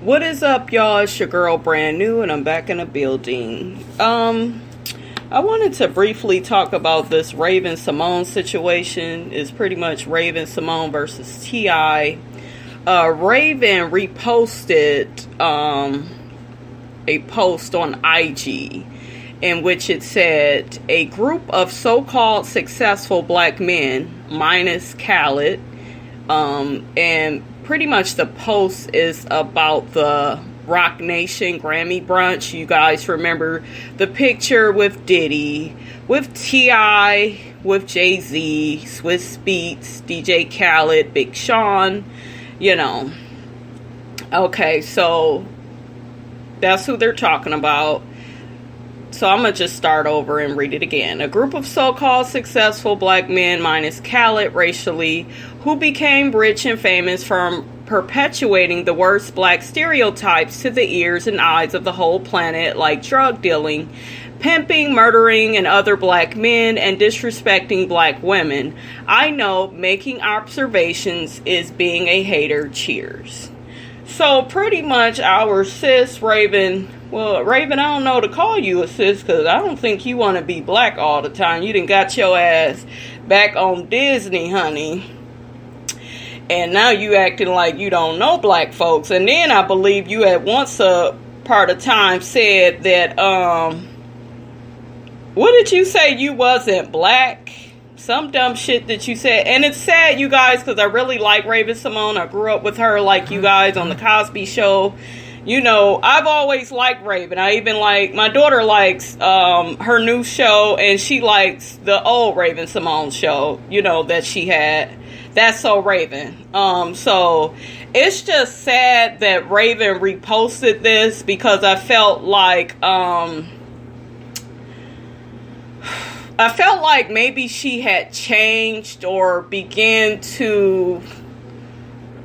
What is up, y'all? It's your girl Brand New, and I'm back in the building. I wanted to briefly talk about this Raven-Symone situation. It's pretty much Raven-Symone versus T.I. Raven reposted a post on IG in which it said, a group of so-called successful black men, minus Khaled, and pretty much the post is about the Rock Nation Grammy brunch. You guys remember the picture with Diddy, with T.I., with Jay-Z, Swizz Beatz, DJ Khaled, Big Sean, you know. Okay, so that's who they're talking about. So I'm going to just start over and read it again. A group of so-called successful black men, minus Khaled racially, who became rich and famous from perpetuating the worst black stereotypes to the ears and eyes of the whole planet, like drug dealing, pimping, murdering, and other black men, and disrespecting black women. I know making observations is being a hater. Cheers. So pretty much our sis Raven, well, Raven, I don't know to call you a sis because I don't think you want to be black all the time. You done got your ass back on Disney, honey. And now you acting like you don't know black folks. And then I believe you at once a part of time said that, what did you say? You wasn't black? Some dumb shit that you said. And it's sad, you guys, because I really like Raven-Symone. I grew up with her like you guys on the Cosby Show. You know, I've always liked Raven. I even like, my daughter likes her new show, and she likes the old Raven-Symone show, you know, that she had. That's So Raven. So it's just sad that Raven reposted this because I felt like maybe she had changed or began to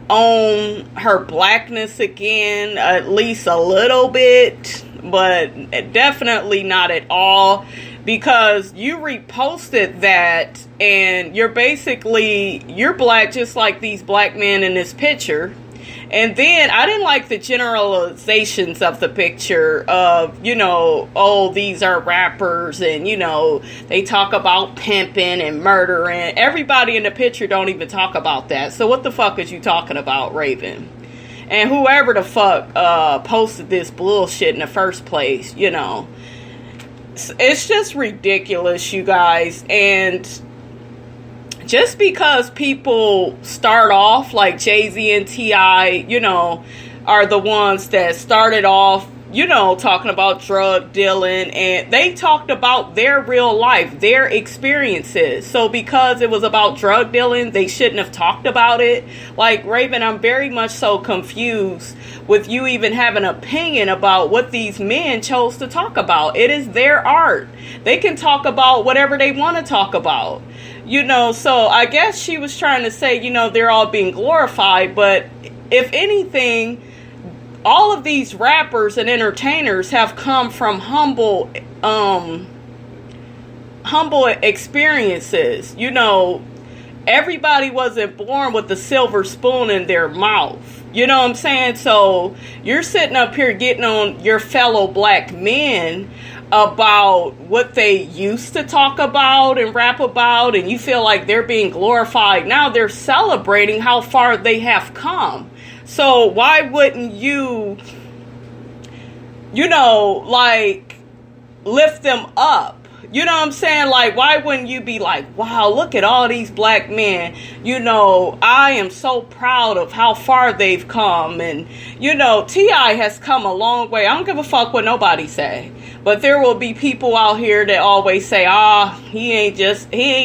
own her blackness again, at least a little bit, but definitely not at all, because you reposted that and you're black just like these black men in this picture. And then I didn't like the generalizations of the picture of, you know, oh, these are rappers and, you know, they talk about pimping and murdering. Everybody in the picture don't even talk about that. So what the fuck is you talking about, Raven? And whoever the fuck posted this bullshit in the first place, you know. It's just ridiculous, you guys. And just because people start off like Jay-Z and T.I., you know, are the ones that started off, you know, talking about drug dealing, and they talked about their real life, their experiences. So because it was about drug dealing, they shouldn't have talked about it. Like, Raven, I'm very much so confused with you even having an opinion about what these men chose to talk about. It is their art. They can talk about whatever they want to talk about. You know, so I guess she was trying to say, you know, they're all being glorified. But if anything, all of these rappers and entertainers have come from humble experiences. You know, everybody wasn't born with a silver spoon in their mouth. You know what I'm saying? So you're sitting up here getting on your fellow black men about what they used to talk about and rap about, and you feel like they're being glorified. Now they're celebrating how far they have come. So why wouldn't you, you know, like, lift them up? You know what I'm saying? Like, why wouldn't you be like, wow, look at all these black men. You know, I am so proud of how far they've come. And, you know, T.I. has come a long way. I don't give a fuck what nobody say. But there will be people out here that always say, he ain't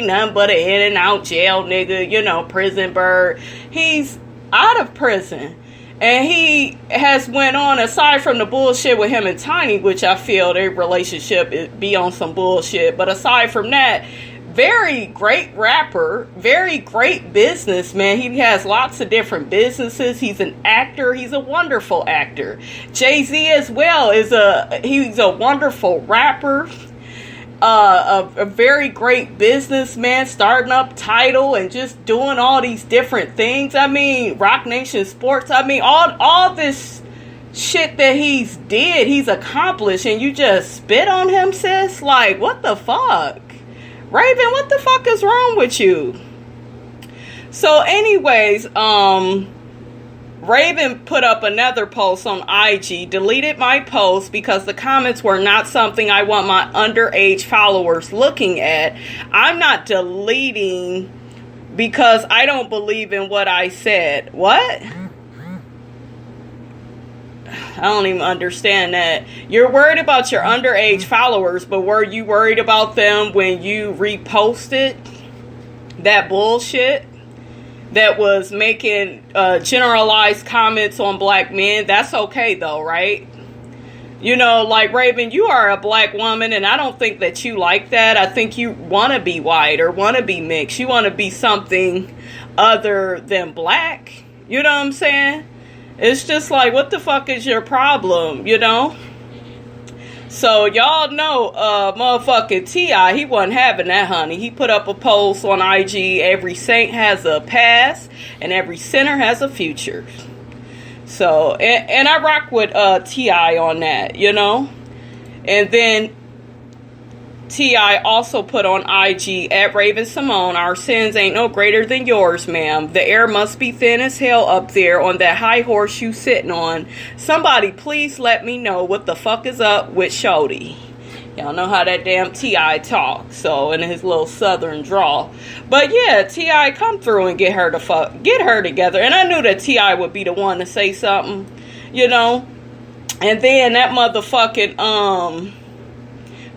nothing but an in and out jail nigga, you know, prison bird. He's out of prison. And he has went on, aside from the bullshit with him and Tiny, which I feel their relationship be on some bullshit. But aside from that, very great rapper, very great businessman. He has lots of different businesses. He's an actor. He's a wonderful actor. Jay-Z as well he's a wonderful rapper. A very great businessman, starting up Tidal and just doing all these different things. I mean, Rock Nation Sports. I mean, all this shit that he's accomplished, and you just spit on him, sis? Like, what the fuck? Raven, what the fuck is wrong with you? So anyways, Raven put up another post on IG, deleted my post because the comments were not something I want my underage followers looking at. I'm not deleting because I don't believe in what I said. What? I don't even understand that. You're worried about your underage followers, but were you worried about them when you reposted that bullshit that was making generalized comments on black men? That's okay though, right? You know, like, Raven, you are a black woman, and I don't think that you like that. I think you want to be white or want to be mixed. You want to be something other than black. You know what I'm saying? It's just like, what the fuck is your problem, you know? So, y'all know, motherfucking T.I., he wasn't having that, honey. He put up a post on IG, every saint has a past, and every sinner has a future. So, and I rock with T.I. on that, you know? And then T.I. also put on IG, at raven-symone, our sins ain't no greater than yours, ma'am. The air must be thin as hell up there on that high horse you sitting on. Somebody please let me know what the fuck is up with Shorty. Y'all know how that damn T.I. talks, so, in his little southern drawl. But yeah, T.I. come through and get her together. And I knew that T.I. would be the one to say something, you know. And then that motherfucking,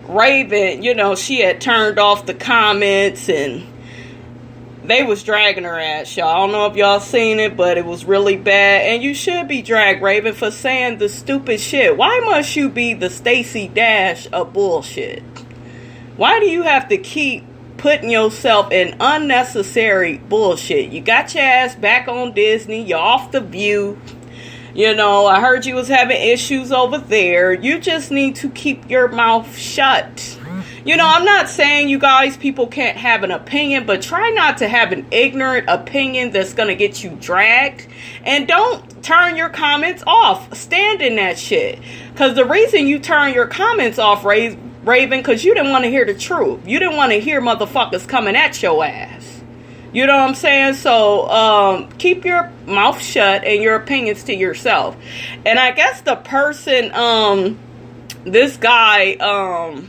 Raven, you know, she had turned off the comments and they was dragging her ass, y'all. I don't know if y'all seen it, but it was really bad. And you should be dragged, Raven, for saying the stupid shit. Why must you be the Stacey Dash of bullshit? Why do you have to keep putting yourself in unnecessary bullshit? You got your ass back on Disney. You're off The View. You know, I heard you was having issues over there. You just need to keep your mouth shut. You know, I'm not saying you guys, people can't have an opinion, but try not to have an ignorant opinion that's going to get you dragged. And don't turn your comments off. Stand in that shit. Because the reason you turn your comments off, Raven, because you didn't want to hear the truth. You didn't want to hear motherfuckers coming at your ass. You know what I'm saying? So, keep your mouth shut and your opinions to yourself. And I guess the person, this guy,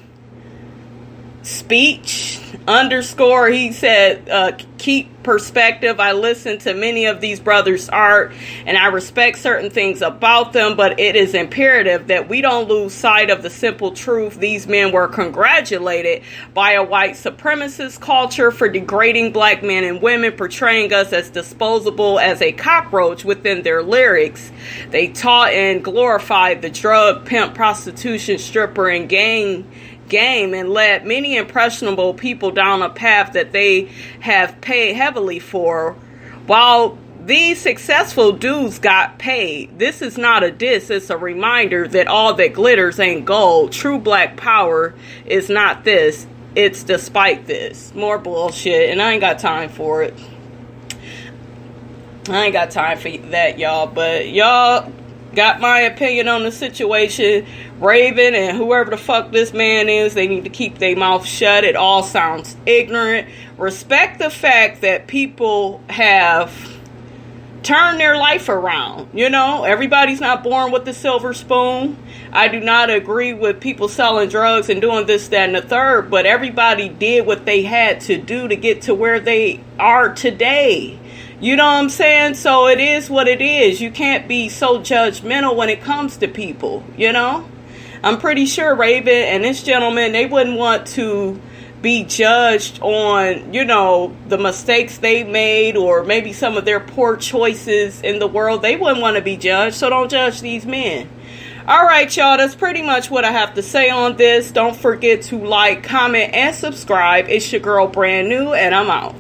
speech _ he said, keep perspective. I listen to many of these brothers' art and I respect certain things about them, but it is imperative that we don't lose sight of the simple truth. These men were congratulated by a white supremacist culture for degrading black men and women, portraying us as disposable as a cockroach within their lyrics. They taught and glorified the drug, pimp, prostitution, stripper, and game and led many impressionable people down a path that they have paid heavily for. While these successful dudes got paid, this is not a diss, it's a reminder that all that glitters ain't gold. True black power is not this, it's despite this. More bullshit, and I ain't got time for it. I ain't got time for that, y'all. But y'all got my opinion on the situation. Raven and whoever the fuck this man is, they need to keep their mouth shut. It all sounds ignorant. Respect the fact that people have turned their life around. You know, everybody's not born with the silver spoon. I do not agree with people selling drugs and doing this, that, and the third, but everybody did what they had to do to get to where they are today. You know what I'm saying? So it is what it is. You can't be so judgmental when it comes to people, you know? I'm pretty sure Raven and this gentleman, they wouldn't want to be judged on, you know, the mistakes they made or maybe some of their poor choices in the world. They wouldn't want to be judged, so don't judge these men. All right, y'all, that's pretty much what I have to say on this. Don't forget to like, comment, and subscribe. It's your girl, Brand New, and I'm out.